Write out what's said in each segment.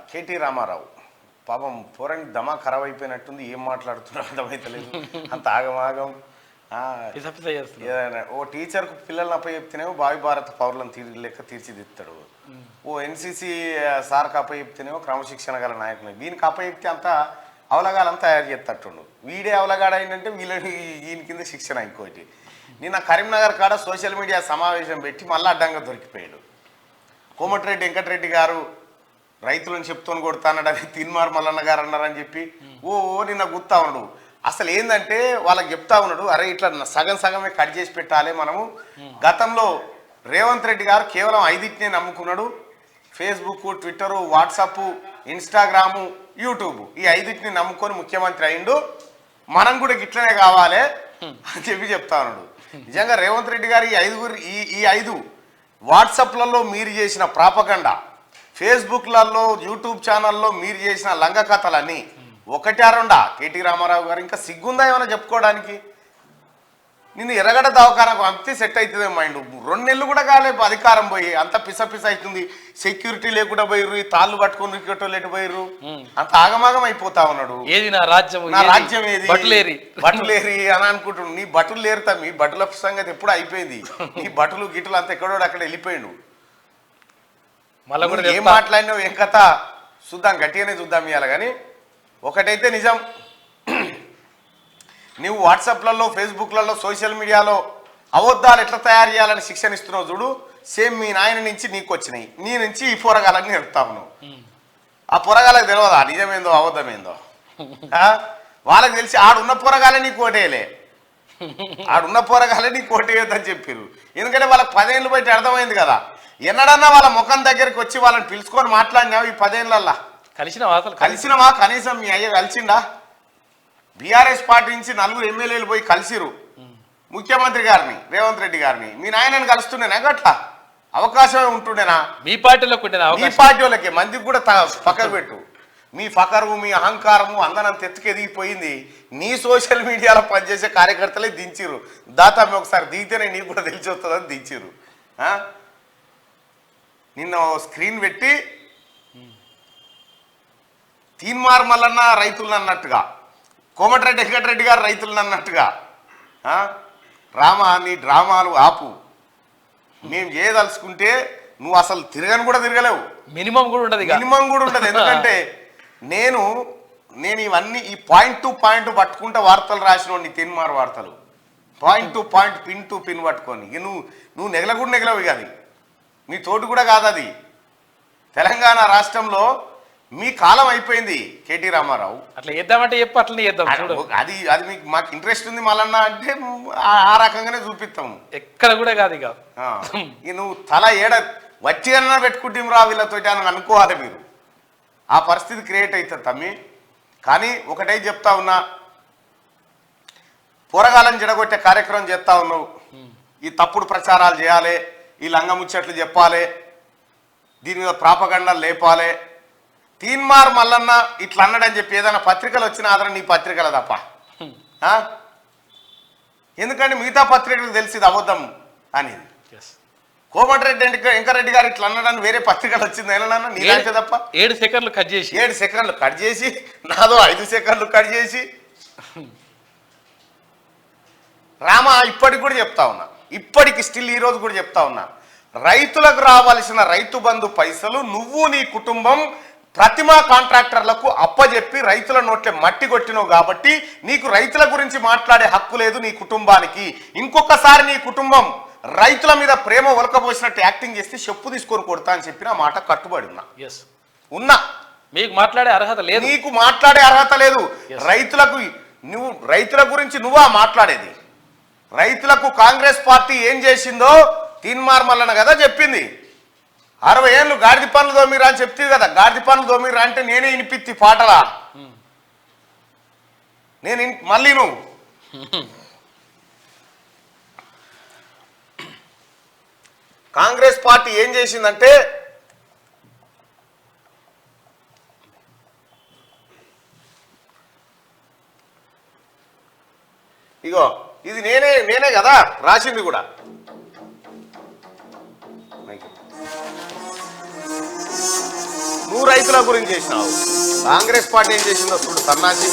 KT Ramarao పాపం పోరానికి దమా ఖరాబ్ అయిపోయినట్టుంది, ఏం మాట్లాడుతున్నారో అర్థమైతలేదు, అంత ఆగమాగం. ఓ టీచర్కు పిల్లల్ని అప్పచెప్తేనేమో భావి భారత పౌరులను లెక్క తీర్చిదిస్తాడు, ఓ ఎన్సీసీ సార్కి అప్పచెప్తేనేమో క్రమశిక్షణ గల నాయకులు, వీనికి అప్పచెప్తే అంతా అవలగాలంతా తయారు చేస్తట్టుండు. వీడే అవలగాడ ఏంటంటే వీళ్ళని ఈయన కింద శిక్షణ. ఇంకోటి నిన్న కరీంనగర్ కాడ సోషల్ మీడియా సమావేశం పెట్టి మళ్ళీ అడ్డంగా దొరికిపోయాడు. కోమటిరెడ్డి వెంకటరెడ్డి గారు రైతులను చెప్తూని కొడతానడని తీన్మార్ మల్లన్న గారు అన్నారని చెప్పి ఓ నిన్న గుర్తా ఉన్నాడు. అసలు ఏంటంటే వాళ్ళకి చెప్తా ఉన్నాడు, అరే ఇట్లా సగం సగమే కట్ చేసి పెట్టాలి మనము. గతంలో రేవంత్ రెడ్డి గారు కేవలం 5టినే నమ్ముకున్నాడు, Facebook, Twitter, WhatsApp, Instagram, YouTube, ఈ 5టిని నమ్ముకొని ముఖ్యమంత్రి అయిండు. మనం కూడా గిట్లనే కావాలి అని చెప్పి చెప్తా ఉన్నాడు. నిజంగా రేవంత్ రెడ్డి గారు ఈ 5 వాట్సాప్లలో మీరు చేసిన ప్రాపగండా, ఫేస్బుక్లలో, యూట్యూబ్ ఛానల్లో మీరు చేసిన లంగ కథలన్నీ ఒకటి అరుండా కేటీ రామారావు గారు ఇంకా సిగ్గుందా ఏమైనా చెప్పుకోవడానికి? నిన్ను ఎర్రగడ్డ దవాఖానకు పంపితే సెట్ అవుతుంది మైండ్. 2 నెలలు కూడా కాలేదు అధికారం పోయి, అంత పిస అవుతుంది. సెక్యూరిటీ లేకుండా పోయిర్రు, ఈ తాళ్ళు పట్టుకొని ఎటు పోయిర్రు, అంత ఆగమాగం అయిపోతా ఉన్నాడు. నా రాజ్యం ఏది బటులేరి అని అనుకుంటున్నాడు. నీ బటులు లేరుతా, మీ బటుల సంగతి ఎప్పుడు అయిపోయింది. నీ బటులు గిటులు అంత ఎక్కడో అక్కడ వెళ్ళిపోయిండు. మళ్ళీ ఏం మాట్లాడినావు ఏం కథ చూద్దాం, గట్టిగానే చూద్దాం ఇవాళ. కానీ ఒకటైతే నిజం, నువ్వు వాట్సాప్లలో, ఫేస్బుక్లలో, సోషల్ మీడియాలో అబద్ధాలు ఎట్లా తయారు చేయాలని శిక్షణ ఇస్తున్నావు చూడు, సేమ్ మీ నాయన నుంచి నీకు వచ్చినాయి, నీ నుంచి ఈ పొరగాలని నేర్పుతావు నువ్వు. ఆ పొరగాలకు తెలియదా నిజమేందో అబద్ధమేందో? వాళ్ళకి తెలిసి ఆడున్న పొరగాలే నీకు ఓటేయలే, ఆడున్న పొరగాలే నీకు ఓటేయొద్దని చెప్పారు. ఎందుకంటే వాళ్ళకి 10 ఏళ్ళు బయట అర్థమైంది కదా. ఎన్నడన్నా వాళ్ళ ముఖం దగ్గరికి వచ్చి వాళ్ళని పిలుచుకొని మాట్లాడినావు ఈ 10 ఏళ్ళల్లా? కలిసినవా? కనీసం మీ అయ్య కలిసిండా? బీఆర్ఎస్ పార్టీ నుంచి 4 ఎమ్మెల్యేలు పోయి కలిసిరు ముఖ్యమంత్రి గారిని, రేవంత్ రెడ్డి గారిని. మీ నాయనని కలుస్తుండేనా? గట్లా అవకాశమే ఉంటుండేనా? మీ పార్టీలో మీ పార్టీ వాళ్ళకి మందికి కూడా పక్కకు పెట్టు. మీ ఫకరు, మీ అహంకారము అందనంత ఎత్తుకెదిగిపోయింది. నీ సోషల్ మీడియాలో పనిచేసే కార్యకర్తలే దించిరు. దాతా మీ ఒకసారి దిగితేనే నీకు కూడా తెలిసి వస్తుందని దించిరు. నిన్న స్క్రీన్ పెట్టి తీన్మార్ మల్లన్న రైతులను అన్నట్టుగా, కోమటిరెడ్డి వెంకటరెడ్డి గారు రైతులను అన్నట్టుగా, రామా నీ డ్రామాలు ఆపు, మేము చేయదలుచుకుంటే నువ్వు అసలు తిరగని కూడా తిరగలేవు, మినిమం కూడా ఉండదు. ఎందుకంటే నేను ఇవన్నీ ఈ పాయింట్ టు పాయింట్ పట్టుకుంటే వార్తలు రాసిన నీ తీన్మార్ వార్తలు point to point, pin to pin పట్టుకొని నువ్వు నెగలకుండా నెగలవు కాదు, నీ తోటి కూడా కాదు అది. తెలంగాణ రాష్ట్రంలో మీ కాలం అయిపోయింది కేటీ రామారావు. అట్లా చేద్దామంటే చెప్పు, అట్లనే చేద్దాం. అది మీకు మాకు ఇంట్రెస్ట్ ఉంది మళ్ళన్నా అంటే ఆ రకంగానే చూపిస్తాము. ఎక్కడ కూడా కాదు ఇక. నువ్వు తల వచ్చి అన్నా పెట్టుకుంటే రా వీళ్ళతోటి అని అనుకోవాలి మీరు. ఆ పరిస్థితి క్రియేట్ అవుతుంది తమ్మి. కానీ ఒకటే చెప్తా ఉన్నా, పోరగాలను జడగొట్టే కార్యక్రమం చేస్తా ఉన్నావు. ఈ తప్పుడు ప్రచారాలు చేయాలి, ఈ లంగముచ్చట్లు చెప్పాలి, దీని మీద ప్రాపగండాలు లేపాలి. తీన్మార్ మల్లన్న ఇట్లా అన్నాడని చెప్పి ఏదైనా పత్రికలు వచ్చిన ఆదరణ నీ పత్రికలు తప్ప. ఎందుకంటే మిగతా పత్రికలకు తెలిసింది అబద్ధం అనేది. కోమటిరెడ్డి వెంకరెడ్డి గారు ఇట్లా అన్నాడని వేరే పత్రికలు వచ్చింది ఏమన్నా నీలాంటి తప్ప. 7 సెకండ్లు కట్ చేసి నాదో 5 సెకండ్లు కట్ చేసి రామా ఇప్పటికి కూడా చెప్తా ఉన్నా, ఇప్పటికి స్టిల్ ఈ రోజు కూడా చెప్తా ఉన్నా, రైతులకు రావాల్సిన రైతు బంధు పైసలు నువ్వు నీ కుటుంబం ప్రతిమా కాంట్రాక్టర్లకు అప్పజెప్పి రైతుల నోట్లే మట్టి కొట్టినవు కాబట్టి నీకు రైతుల గురించి మాట్లాడే హక్కు లేదు నీ కుటుంబానికి. ఇంకొకసారి నీ కుటుంబం రైతుల మీద ప్రేమ ఒలకబోసినట్టు యాక్టింగ్ చేస్తే చెప్పు తీసుకొని కొడతా అని చెప్పిన మాట కట్టుబడి ఉన్నా. మీకు మాట్లాడే అర్హత లేదు, నీకు మాట్లాడే అర్హత లేదు. రైతుల గురించి నువ్వా మాట్లాడేది? రైతులకు కాంగ్రెస్ పార్టీ ఏం చేసిందో తీన్మార్ మల్లన్న కదా చెప్పింది. 60 ఏళ్ళు గాడిద పనులు దోమిరా అని చెప్తే కదా, గాడిద పనులు దోమిరా అంటే నేనే వినిపిత్తి పాటలా, నేను మళ్ళీ నువ్వు కాంగ్రెస్ పార్టీ ఏం చేసిందంటే ఇగో ఇది నేనే కదా రాసింది కూడా. నువ్వు రైతుల గురించి చేసినావు. కాంగ్రెస్ పార్టీ ఏం చేసిందో చూడు సన్నాసి.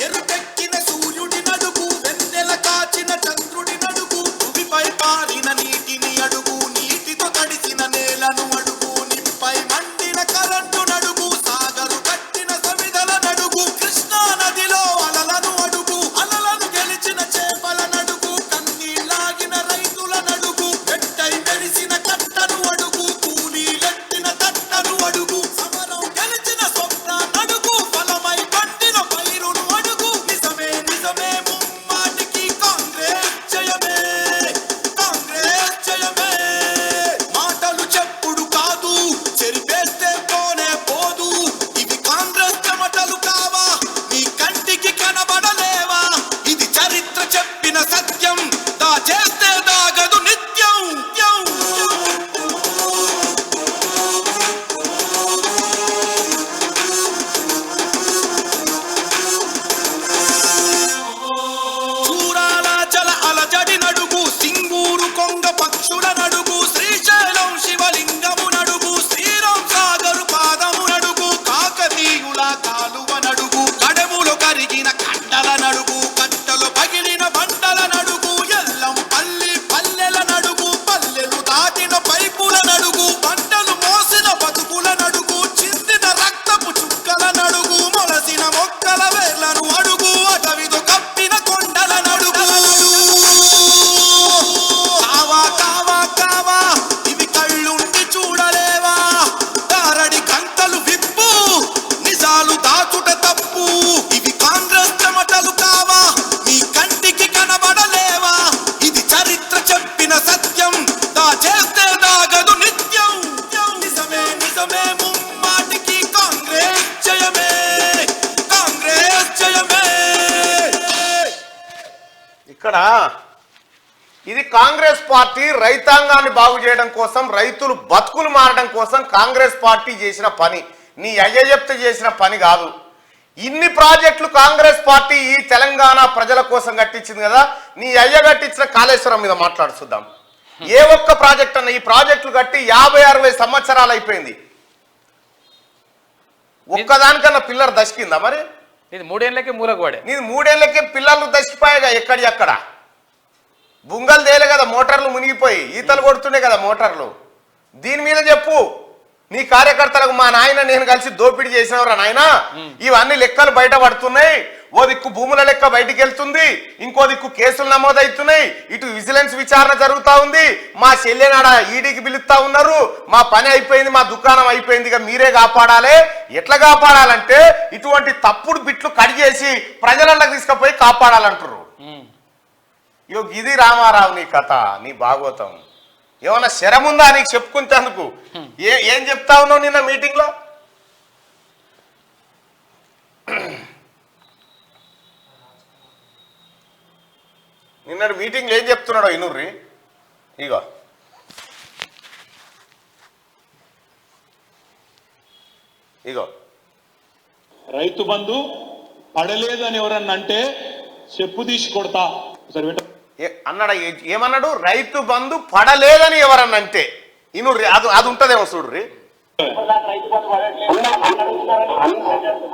ఎరుపెక్కిన సూర్యుడి నడుగు, వెన్నెల కాచిన చంద్రుడి నడుగు, భూమిపై పారిన నీటిని అడుగు, నీటితో తడిసిన నేలను అడుగు, నిప్పై మండిన కరెంటు నడుగు, సాగరు కట్టిన సమిదల నడుగు, కృష్ణా నదిలో అలలను అడుగు, అలలను గెలిచిన చేపల నడుగు, కన్నీళ్ళాగిన రైతుల నడుగు, పెట్టై మెరిసిన కట్టను అడుగు, కూలీలెట్టిన తట్టను అడుగు, సమరం గెలిచిన స్వప్న నడుగు, ఫలమై పండిన పైరును అడుగు. నిజమే నిజమే ముమ్మాటికి కాంగ్రెస్ జయమే, కాంగ్రెస్ జయమే. మాటలు చెప్పుడు కాదు, చెరిపేస్తే పోనే పోదు, ఇవి కాంగ్రెస్ చెమటలు కావా, నీ కంటికి కనబడలేవా, ఇది చరిత్ర చెప్పిన సత్యం, దాచేస్తే దాగదు నిత్యం. చూరాల జల అలజడి నడుగు, సింగూరు కొంగ పక్షుల నడుగు, శ్రీశైలం శివలింగము నడుగు, శ్రీరామ్ సాగరు పాదము నడుగు, కాకతీయుల కాలువ నడుగు, కడములు కరిగిన కండల నడుగు, కట్టలు పగిలిన బండల నడుగు, ఎల్లం పల్లి పల్లెల నడుగు, పల్లెలు దాటిన పైపుల నడుగు, పంటలు మోసిన బతుకుల నడుగు, చిందిన రక్తపు చుక్కల నడుగు, మొలసిన మొక్కల వేర్లను అడుగు, అటవితో కప్పిన కొండల నడుగు. కావా కావా కావా, ఇవి కళ్ళుండి చూడలేవా, దారడి కంటలు విప్పు, నిజాలు దాచుట తప్పు, ఇవి కాంగ్రెస్ చెమటలు కావా, మీ కంటికి కనబడలేవా, ఇది చరిత్ర చెప్పిన సత్యం, దాచేస్తే దాగదు నిత్యం. నిజమే నిజమే ముమ్మాటికి కాంగ్రెస్ జయమే, కాంగ్రెస్ జయమే. ఇక్కడ ఇది కాంగ్రెస్ పార్టీ రైతాంగాన్ని బాగు చేయడం కోసం, రైతులు బతుకులు మారడం కోసం కాంగ్రెస్ పార్టీ చేసిన పని. నీ అయ్య చెప్తే చేసిన పని కాదు. ఇన్ని ప్రాజెక్టులు కాంగ్రెస్ పార్టీ ఈ తెలంగాణ ప్రజల కోసం కట్టించింది కదా. నీ అయ్య కట్టించిన కాళేశ్వరం మీద మాట్లాడుచుద్దాం. ఏ ఒక్క ప్రాజెక్ట్ అన్న, ఈ ప్రాజెక్టులు కట్టి 50-60 సంవత్సరాలు అయిపోయింది. ఒక్కదానికన్నా పిల్లలు దశకిందా మరి? ఇది 3 ఏళ్ళకే మూలగోడే. నీది 3 ఏళ్ళకే పిల్లలు దశకిపోయాగా. ఎక్కడి అక్కడ బుంగలు తేలే కదా, మోటార్లు మునిగిపోయి ఈతలు కొడుతుండే కదా మోటార్లు. దీని మీద చెప్పు నీ కార్యకర్తలకు. మా నాయన నేను కలిసి దోపిడీ చేసినవరా నాయన, ఇవన్నీ లెక్కలు బయట పడుతున్నాయి. ఓ దిక్కు భూముల లెక్క బయటికి వెళ్తుంది, ఇంకో దిక్కు కేసులు నమోదవుతున్నాయి, ఇటు విజిలెన్స్ విచారణ జరుగుతూ ఉంది, మా చెల్లెనాడ ఈడీకి పిలుస్తా ఉన్నారు, మా పని అయిపోయింది, మా దుకాణం అయిపోయింది, ఇక మీరే కాపాడాలి. ఎట్లా కాపాడాలంటే ఇటువంటి తప్పుడు బిట్లు కట్ చేసి ప్రజలకు తీసుకుపోయి కాపాడాలంటారు. ఇగో ఇది రామారావు నీ కథ, నీ భాగవతం. ఏమన్నా శరముందా నీకు చెప్పుకుంటేందుకు? ఏం చెప్తా ఉన్నావు నిన్న మీటింగ్లో? నిన్నటి మీటింగ్లో ఏం చెప్తున్నాడో ఇనుర్రి. ఇగో ఇగో రైతు బంధు పడలేదని ఎవరన్నా అంటే చెప్పు తీసి కొడతా. సరే అన్నాడు. ఏమన్నాడు? రైతు బంధు పడలేదని ఎవరన్నా అంటే ఇనుర్రి. అది ఉంటదేమో చూడ్రి.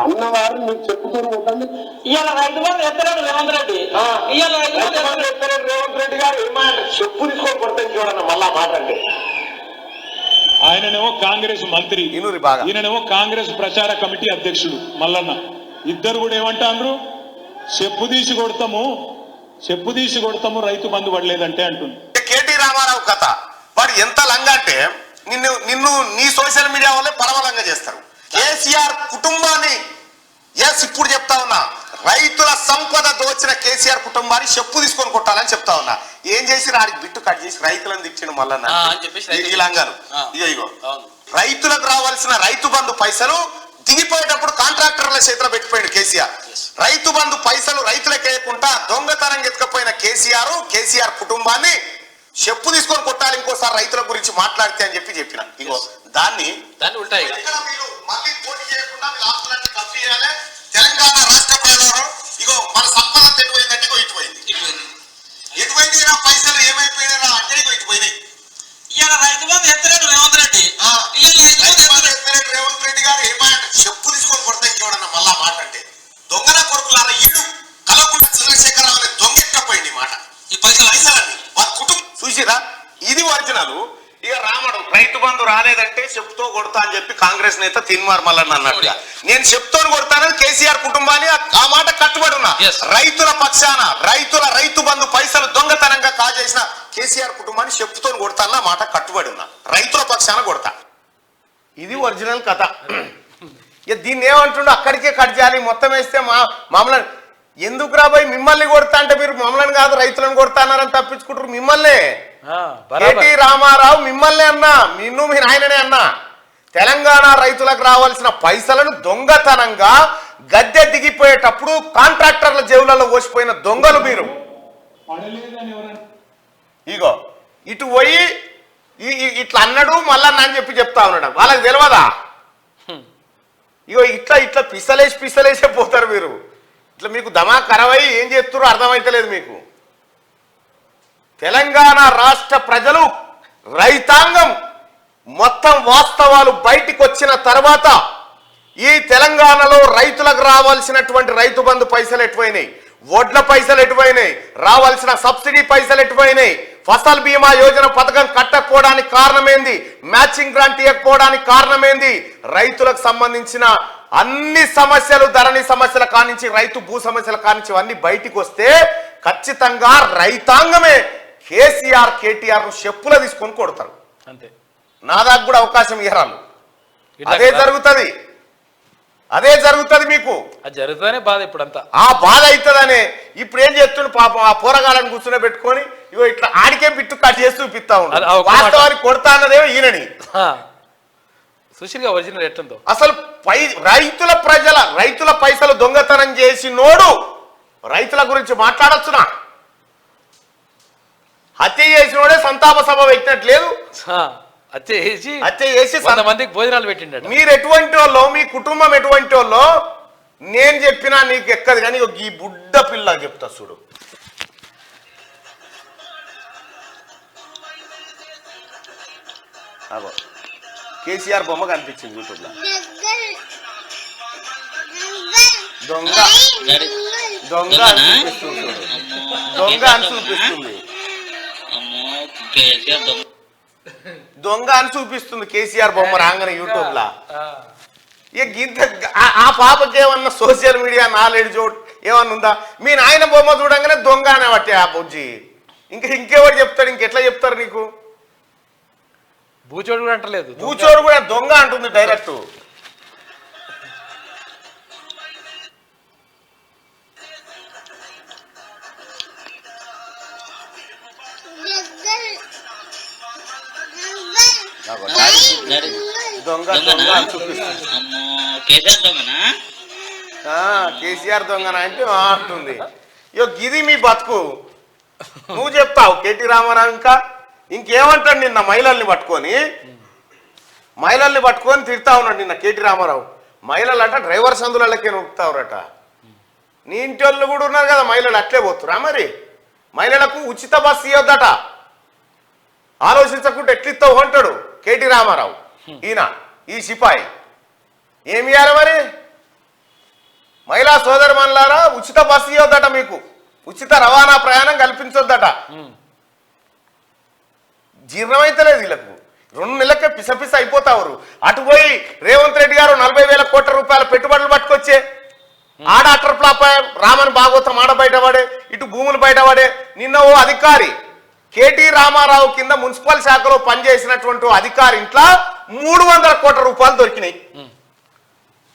అన్నవారు మీకు చెప్పుతూ ఉండండి. ఇవాళ రైతు బంధు ఎత్తలేడు రేవంత్ రెడ్డి. ఇవాళ రేవంత్ రెడ్డి గారు ఏమంటే చెప్పు తీసుకొని కొడతాను చూడన్న మళ్ళా మాట అంటే. ఆయననేమో కాంగ్రెస్ మంత్రి, ఇనురి బాగా, ఈయననేమో కాంగ్రెస్ ప్రచార కమిటీ అధ్యక్షుడు మల్లన్న. ఇద్దరు కూడా ఏమంటారు? చెప్పు తీసి కొడతాము, చెప్పు తీసి కొడతాము, రైతు బంధు పడలేదంటే అంటుంది. కేటీ రామారావు కథ. వాడు ఎంత లంగా అంటే నిన్ను నీ సోషల్ మీడియా వల్లే పరమలంగా చేస్తారు. కేసీఆర్ కుటుంబాన్ని ఇప్పుడు చెప్తా ఉన్నా, రైతుల సంపద దోచిన కేసీఆర్ కుటుంబాన్ని చెప్పు తీసుకొని కొట్టాలని చెప్తా ఉన్నా. ఏం చేసి ఆడికి బిట్టు కట్ చేసి రైతులను తిట్టిండు మళ్ళా ఈ లంగాను. ఇగో రైతులకు రావాల్సిన రైతు బంధు పైసలు దిగిపోయేటప్పుడు కాంట్రాక్టర్ల చేతిలో పెట్టిపోయాడు కేసీఆర్. రైతు బంధు పైసలు రైతులకు వేయకుండా దొంగతనం ఎత్తుకపోయిన కేసీఆర్ కుటుంబాన్ని చెప్పు తీసుకొని కొట్టాలి ఇంకోసారి రైతుల గురించి మాట్లాడితే అని చెప్పిన. ఇగో దాన్ని ఉంటాయి. మళ్ళీ పోటీ చేయకుండా వీళ్ళ ఆస్తులన్నీ కప్పి చేయాలి. తెలంగాణ రాష్ట్ర ప్రజలు ఇగో మన సంపద ఎటుపోయిందంటే ఇగో ఇటుపోయింది. ఎటుపోయింది పైసలు ఏమైపోయినా అంటే ఇగో ఇటుపోయినాయి. ఇవాళ రైతు బంధు ఎత్తలేడు రేవంత్ రెడ్డి రేవంత్ రెడ్డి గారు ఏమంటే చెప్పు తీసుకొని కొడతాయి చూడన్న మళ్ళా మాట అంటే దొంగన కొడుకులారా ఈడు కలవకుండా చంద్రశేఖరరావు అనే దొంగెట్టపోయింది మాట ఈ పైసలన్నీ వారి కుటుంబం చూసిరా ఇది ఒరిజినల్. ఇక రామడు రైతు బంధు రాలేదంటే చెప్తూ కొడతా అని చెప్పి కాంగ్రెస్ నేత తిన్మార్ మల్లన్న అన్నట్టుగా నేను చెప్తూనే కొడతానని కేసీఆర్ కుటుంబాన్ని ఆ మాట కట్టుబడి ఉన్నా. రైతుల పక్షాన రైతు బంధు పైసలు దొంగతనంగా కాజేసిన కేసీఆర్ కుటుంబాన్ని చెప్తూనే కొడతానన్న మాట కట్టుబడి ఉన్నా. రైతుల పక్షాన కొడతా. ఇది ఒరిజినల్ కథ. ఇక దీన్ని ఏమంటుండో అక్కడికే కట్ చేయాలి మొత్తం వేస్తే మమ్మల్ని ఎందుకు రాబోయి మిమ్మల్ని కొడతా అంటే మీరు మమ్మల్ని కాదు రైతులను కొడతానారని తప్పించుకుంటారు. మిమ్మల్ని కేటీ రామారావు మిమ్మల్ని అన్నా నిన్ను మీ నాయననే అన్నా తెలంగాణ రైతులకు రావాల్సిన పైసలను దొంగతనంగా గద్దె దిగిపోయేటప్పుడు కాంట్రాక్టర్ల జేబులలో పోసిపోయిన దొంగలు మీరు. ఇగో ఇటు పోయి ఇట్లా అన్నాడు మళ్ళా అని చెప్పి చెప్తా ఉన్నాడు. వాళ్ళకి తెలియదా? ఇగో ఇట్లా పిసలేసే పోతారు మీరు. ఇట్లా మీకు దమా కరవై ఏం చేస్తారో అర్థమైతలేదు మీకు. తెలంగాణ రాష్ట్ర ప్రజలు రైతాంగం మొత్తం వాస్తవాలు బయటికి వచ్చిన తర్వాత ఈ తెలంగాణలో రైతులకు రావాల్సినటువంటి రైతు బంధు పైసలు ఎటువైనాయి, వడ్ల పైసలు ఎటువైనాయి, రావాల్సిన సబ్సిడీ పైసలు ఎటువైనాయి, ఫసల్ బీమా యోజన పథకం కట్టకపోవడానికి కారణమేంది, మ్యాచింగ్ గ్రాంట్ ఇవ్వకపోవడానికి కారణమేంది, రైతులకు సంబంధించిన అన్ని సమస్యలు ధరణి సమస్యల కానించి రైతు భూ సమస్యల కానించి అన్ని బయటికి వస్తే ఖచ్చితంగా రైతాంగమే కేసీఆర్ కేటీఆర్ ను చెప్పుల తీసుకొని కొడతారు. అంతే. నా దాకా కూడా అవకాశం ఇవ్వరాలు. అదే జరుగుతుంది మీకు. అది జరుగుతుందనే బాధ ఇప్పుడంతా. ఆ బాధ అవుతుందనే ఇప్పుడు ఏం చేస్తుండు పాపం ఆ పోరగాళ్ళని కూర్చుని పెట్టుకొని ఇగో ఇట్లా ఆడికే బిట్టు కట్ చేసి చూపిస్తా ఉన్నాడు. వాస్తవానికి కొడతా అన్నదేమో ఈయనని. సుశీల్ గా ఒరిజినల్ ఎట్లుందో అసలు రైతుల పైసలు దొంగతనం చేసి నోడు రైతుల గురించి మాట్లాడొచ్చునా? హత్య చేసినోడే సంతాప సభ పెట్టినట్లేదు. హత్య చేసి 100 మందికి భోజనాలు పెట్టిండ. మీరు ఎటువంటి వాళ్ళో మీ కుటుంబం ఎటువంటి వాళ్ళో నేను చెప్పినా నీకు ఎక్కదు కానీ ఈ బుడ్డ పిల్ల చెప్తా చూడు. కేసీఆర్ బొమ్మ కనిపించింది యూట్యూబ్ లో. దొంగ అని చూపిస్తుంది కేసీఆర్ బొమ్మ రాగానే యూట్యూబ్ లా. ఆ పాపకి ఏమన్నా సోషల్ మీడియా నాలెడ్జ్ ఏమన్నా ఉందా? మీ నాయన బొమ్మ చూడంగానే దొంగ అనే బట్టి ఆ బొజ్జి ఇంకెవరు చెప్తాడు? ఇంకెట్లా చెప్తారు నీకు? బూచోడు కూడా అంటలేదు, బూచోడు కూడా దొంగ అంటుంది డైరెక్ట్. కేసీఆర్ దొంగన అంటే అంటుంది. ఇది మీ బతుకు. నువ్వు చెప్తావు కేటీ రామారావు ఇంకేమంటాడు? నిన్న మహిళల్ని పట్టుకొని తిడతా ఉన్నాడు నిన్న కేటీ రామారావు. మహిళలట డ్రైవర్ సందులకే నొక్కుతావురట. నీ ఇంటి వాళ్ళు కూడా ఉన్నారు కదా మహిళలు, అట్లే పోతురా మరి? మహిళలకు ఉచిత బస్సు ఇవ్వద్దట. ఆలోచించకుండా ఎట్లిస్తావు అంటాడు కేటీ రామారావు. ఈ సిపాయి ఏమి ఇవ్వాలి మరి? మహిళా సోదరుమణులారా ఉచిత బస్సు ఇవ్వద్దట, మీకు ఉచిత రవాణా ప్రయాణం కల్పించొద్దట. జీర్ణమైతలేదు వీళ్ళకు. 2 నెలలకే పిసపిస అయిపోతారు. అటు పోయి రేవంత్ రెడ్డి గారు 40,000 కోట్ల రూపాయల పెట్టుబడులు పట్టుకొచ్చే ఆడ అట్రప్లాప రామన్ భాగవతం ఆడ బయటపడే, ఇటు భూములు బయటపడే. నిన్న ఓ అధికారి కేటీ రామారావు కింద మున్సిపల్ శాఖలో పనిచేసినటువంటి అధికారి ఇంట్లో 300 కోట్ల రూపాయలు దొరికినాయి.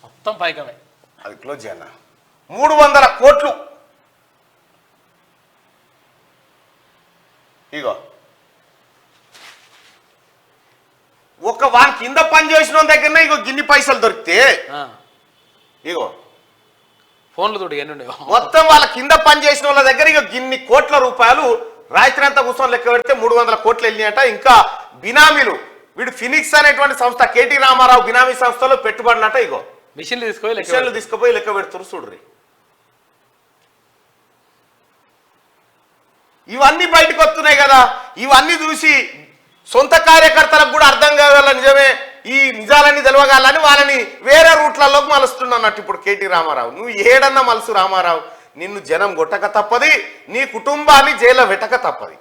మొత్తం పైకమే. అది క్లోజ్ చేయాల. 300 కోట్లు. ఇగో ఒక వాని కింద పనిచేసిన దగ్గరనే ఇగో గిన్ని పైసలు దొరికితే ఇగో ఫోన్లు తోడు మొత్తం వాళ్ళ కింద పనిచేసిన వాళ్ళ దగ్గర ఇక గిన్ని కోట్ల రూపాయలు రాత్రి అంతా కూర్చొని లెక్క పెడితే 300 కోట్లు వెళ్ళినాయట. ఇంకా బినామీలు వీడు ఫినిక్స్ అనేటువంటి సంస్థ కేటీ రామారావు బినామీ సంస్థలో పెట్టుబడినట. ఇగో మిషన్లు తీసుకుపోయి లెక్క పెడుతున్నారు చూడ్రి. ఇవన్నీ బయటకు వస్తున్నాయి కదా. ఇవన్నీ చూసి సొంత కార్యకర్తలకు కూడా అర్థం కావాల నిజమే ఈ నిజాలన్నీ తెలవగాలని వాళ్ళని వేరే రూట్లలోకి మలుస్తున్నట్టు ఇప్పుడు కేటీ రామారావు. నువ్వు ఏడన్నా మలుసు రామారావు, నిన్ను జనం కొట్టక తప్పది, నీ కుటుంబాన్ని జైల్లో పెట్టక తప్పది.